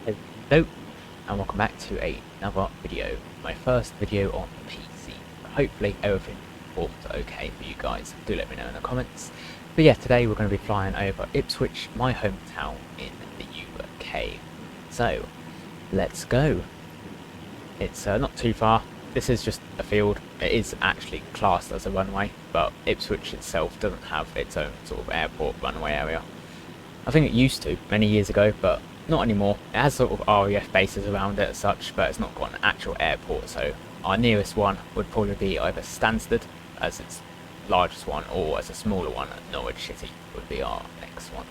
Hello, and welcome back to another video. My first video on the PC. Hopefully everything performs okay for you guys. Do let me know in the comments. But yeah, today we're going to be flying over Ipswich, my hometown in the UK. So, let's go. It's not too far. This is just a field. It is actually classed as a runway, but Ipswich itself doesn't have its own sort of airport runway area. I think it used to many years ago, but not anymore. It has sort of RAF bases around it as such, but it's not got an actual airport, so our nearest one would probably be either Stansted as its largest one, or as a smaller one at Norwich City would be our next one.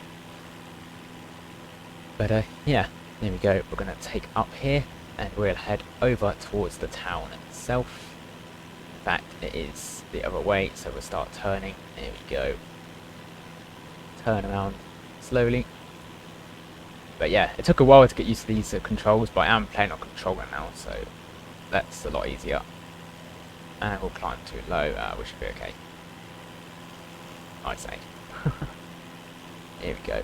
But yeah, there we go. We're going to take up here and we'll head over towards the town itself. In fact, it is the other way, so we'll start turning. There we go. Turn around slowly. But yeah, it took a while to get used to these controls, but I am playing on controller now, so that's a lot easier. And we'll climb too low, we should be okay, I'd say. Here we go.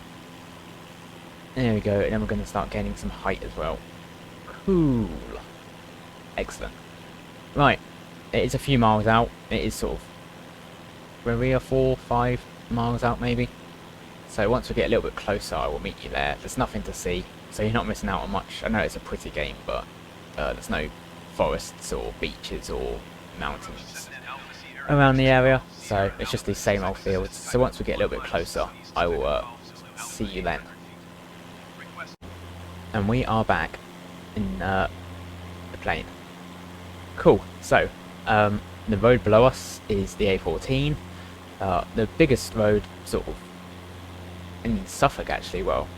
There we go, and then we're going to start gaining some height as well. Cool. Excellent. Right, it is a few miles out. It is sort of 3 or 4, 5 miles out maybe. So once we get a little bit closer, I will meet you there. There's nothing to see, so you're not missing out on much. I know it's a pretty game, but there's no forests or beaches or mountains around the area, so it's just these same old fields. So once we get a little bit closer, I will see you then. And we are back in the plane. Cool. So the road below us is the A14, the biggest road sort of in Suffolk actually. Well,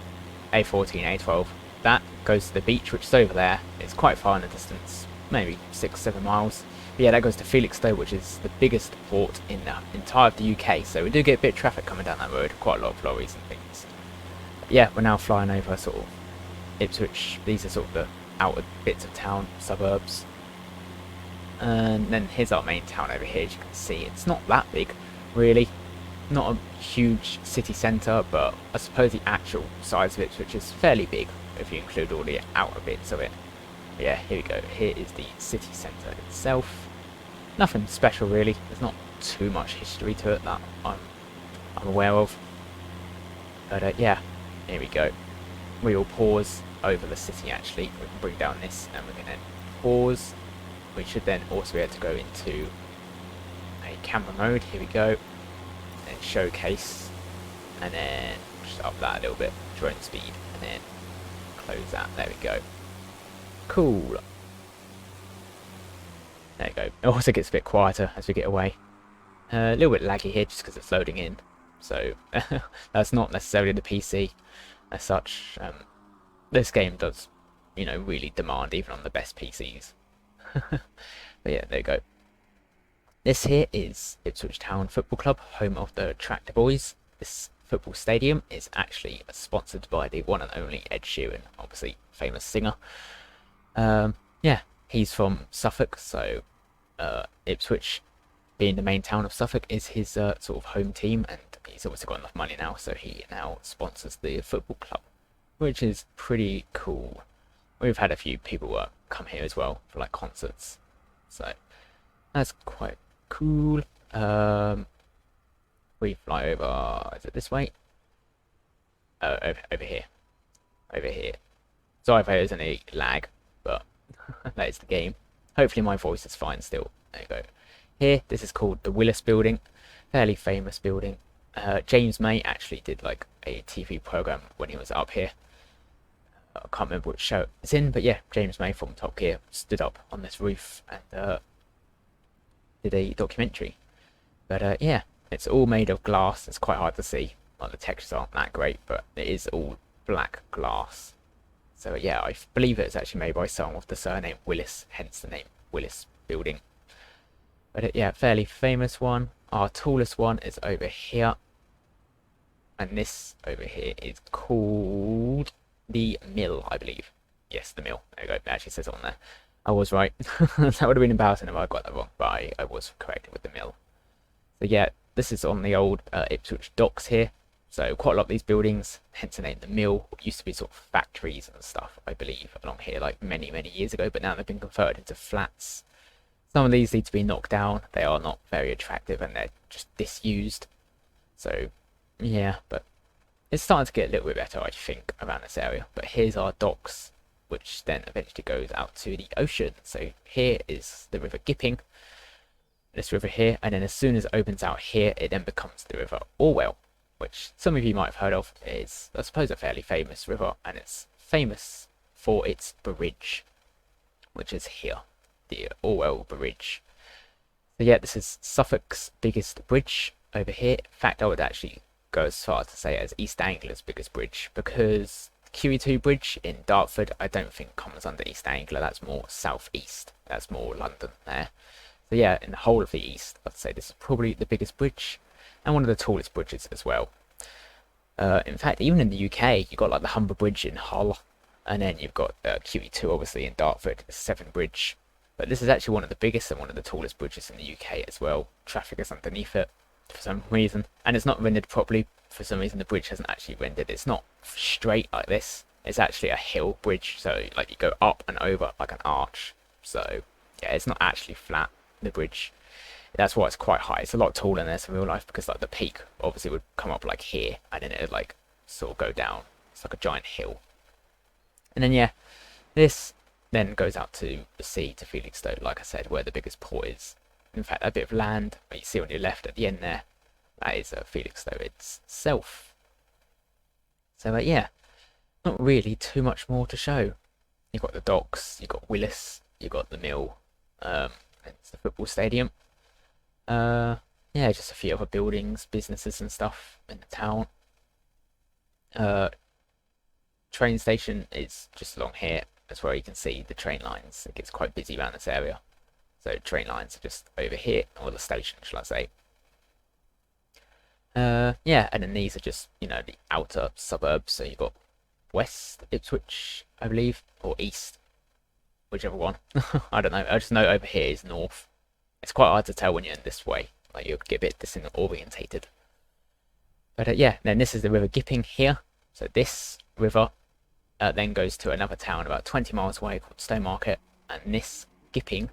A14, A12, that goes to the beach, which is over there. It's quite far in the distance, maybe 6-7 miles. But yeah, that goes to Felixstowe, which is the biggest port in the entire of the UK, so we do get a bit of traffic coming down that road, quite a lot of lorries and things. But yeah, we're now flying over sort of Ipswich. These are sort of the outer bits of town, suburbs. And then here's our main town over here. As you can see, it's not that big really, not a huge city centre, but I suppose the actual size of Ipswich is fairly big if you include all the outer bits of it. But yeah, here we go. Here is the city centre itself. Nothing special really. There's not too much history to it that I'm aware of. But yeah, here we go. We will pause over the city actually. We can bring down this and we're going to pause. We should then also be able to go into a camera mode. Here we go. And showcase. And then just up that a little bit. Drone speed. And then close that. There we go. Cool. There you go. It also gets a bit quieter as we get away. A little bit laggy here just because it's loading in. So that's not necessarily the PC as such. This game does, you know, really demand even on the best PCs. But yeah, there you go. This here is Ipswich Town Football Club, home of the Tractor Boys. This football stadium is actually sponsored by the one and only Ed Sheeran, obviously famous singer. Yeah, he's from Suffolk, so Ipswich, being the main town of Suffolk, is his sort of home team, and he's obviously got enough money now, so he now sponsors the football club, which is pretty cool. We've had a few people come here as well for like concerts, so that's quite cool. We fly over, is it this way? Over here. Over here. Sorry if there's any lag, but that is the game. Hopefully my voice is fine still. There you go. Here, this is called the Willis Building. Fairly famous building. James May actually did like a TV program when he was up here. I can't remember which show it's in, but yeah, James May from Top Gear stood up on this roof and did a documentary. But yeah, it's all made of glass. It's quite hard to see. Like, the textures aren't that great, but it is all black glass. So yeah, I believe it's actually made by someone with the surname Willis, hence the name Willis Building. But yeah, fairly famous one. Our tallest one is over here. And this over here is called the Mill, I believe. Yes, the Mill. There you go. It actually says it on there. I was right. That would have been embarrassing if I got that wrong, but I was corrected with the Mill. So yeah, this is on the old Ipswich docks here. So quite a lot of these buildings, hence the name the mill, used to be sort of factories and stuff, I believe, along here like many, many years ago, but now they've been converted into flats. Some of these need to be knocked down. They are not very attractive and they're just disused. So yeah, but it's starting to get a little bit better, I think, around this area. But here's our docks, which then eventually goes out to the ocean. So here is the River Gipping, this river here, and then as soon as it opens out here, it then becomes the River Orwell, which some of you might have heard of. Is, I suppose, a fairly famous river, and it's famous for its bridge, which is here, the Orwell Bridge. So yeah, this is Suffolk's biggest bridge over here. In fact, I would actually go as far as to say it as East Anglia's biggest bridge, because QE2 Bridge in Dartford I don't think comes under East Anglia. That's more southeast, that's more London there. So yeah, in the whole of the east, I'd say this is probably the biggest bridge and one of the tallest bridges as well. In fact, even in the UK, you've got like the Humber Bridge in Hull, and then you've got QE2 obviously in Dartford, the Severn Bridge. But this is actually one of the biggest and one of the tallest bridges in the UK as well. Traffic is underneath it for some reason, and it's not rendered properly. For some reason the bridge hasn't actually rendered. It's not straight like this. It's actually a hill bridge, so like you go up and over like an arch. So yeah, it's not actually flat, the bridge. That's why it's quite high. It's a lot taller than this in real life, because like the peak obviously would come up like here, and then it would like sort of go down. It's like a giant hill. And then yeah, this then goes out to the sea, to Felixstowe, like I said, where the biggest port is. In fact, that bit of land that you see on your left at the end there, that is Felixstowe itself. So yeah, not really too much more to show. You've got the docks, you've got Willis, you've got the mill, it's the football stadium. Yeah, just a few other buildings, businesses and stuff in the town. Train station is just along here. That's where you can see the train lines. It gets quite busy around this area. So train lines are just over here, or the station, shall I say. Yeah, and then these are just, you know, the outer suburbs. So you've got West Ipswich, I believe, or East, whichever one. I don't know. I just know over here is North. It's quite hard to tell when you're in this way. Like, you'll get a bit disorientated. But yeah, then this is the River Gipping here. So this river then goes to another town about 20 miles away called Stowmarket. And this Gipping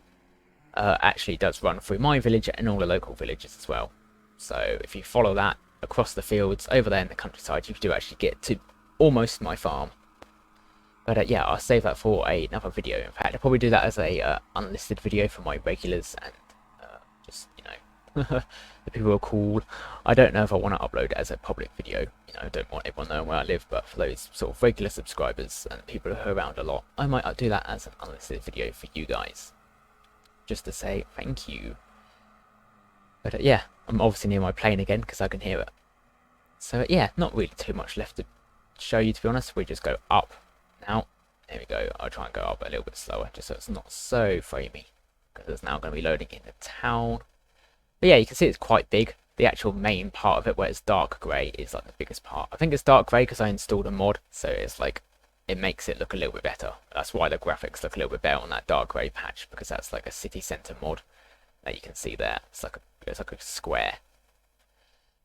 actually does run through my village and all the local villages as well. So if you follow that across the fields over there in the countryside, you do actually get to almost my farm. But yeah, I'll save that for another video. In fact, I'll probably do that as a unlisted video for my regulars, and just, you know, the people are cool. I don't know if I want to upload it as a public video. You know, I don't want everyone knowing where I live, but for those sort of regular subscribers and people who are around a lot, I might do that as an unlisted video for you guys, just to say thank you. But yeah, I'm obviously near my plane again because I can hear it. So yeah, not really too much left to show you, to be honest. We just go up now. There we go. I'll try and go up a little bit slower, just so it's not so framey, because it's now going to be loading in the town. But yeah, you can see it's quite big. The actual main part of it, where it's dark grey, is like the biggest part. I think it's dark grey because I installed a mod, so it's like, it makes it look a little bit better. That's why the graphics look a little bit better on that dark grey patch, because that's like a city centre mod that you can see there. It's like a square.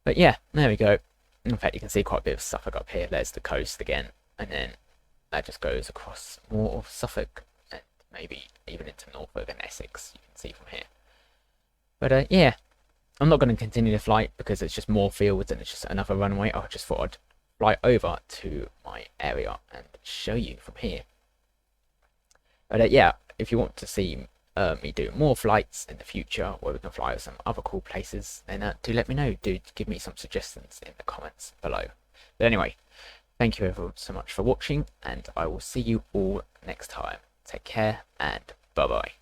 But yeah, there we go. In fact, you can see quite a bit of Suffolk up here. There's the coast again, and then that just goes across more of Suffolk, and maybe even into Norfolk and Essex, you can see from here. But yeah, I'm not going to continue the flight because it's just more fields and it's just another runway. I just thought I'd fly over to my area and show you from here. But yeah, if you want to see me do more flights in the future, where we can fly to some other cool places, then do let me know. Do give me some suggestions in the comments below. But anyway, thank you everyone so much for watching, and I will see you all next time. Take care, and bye bye.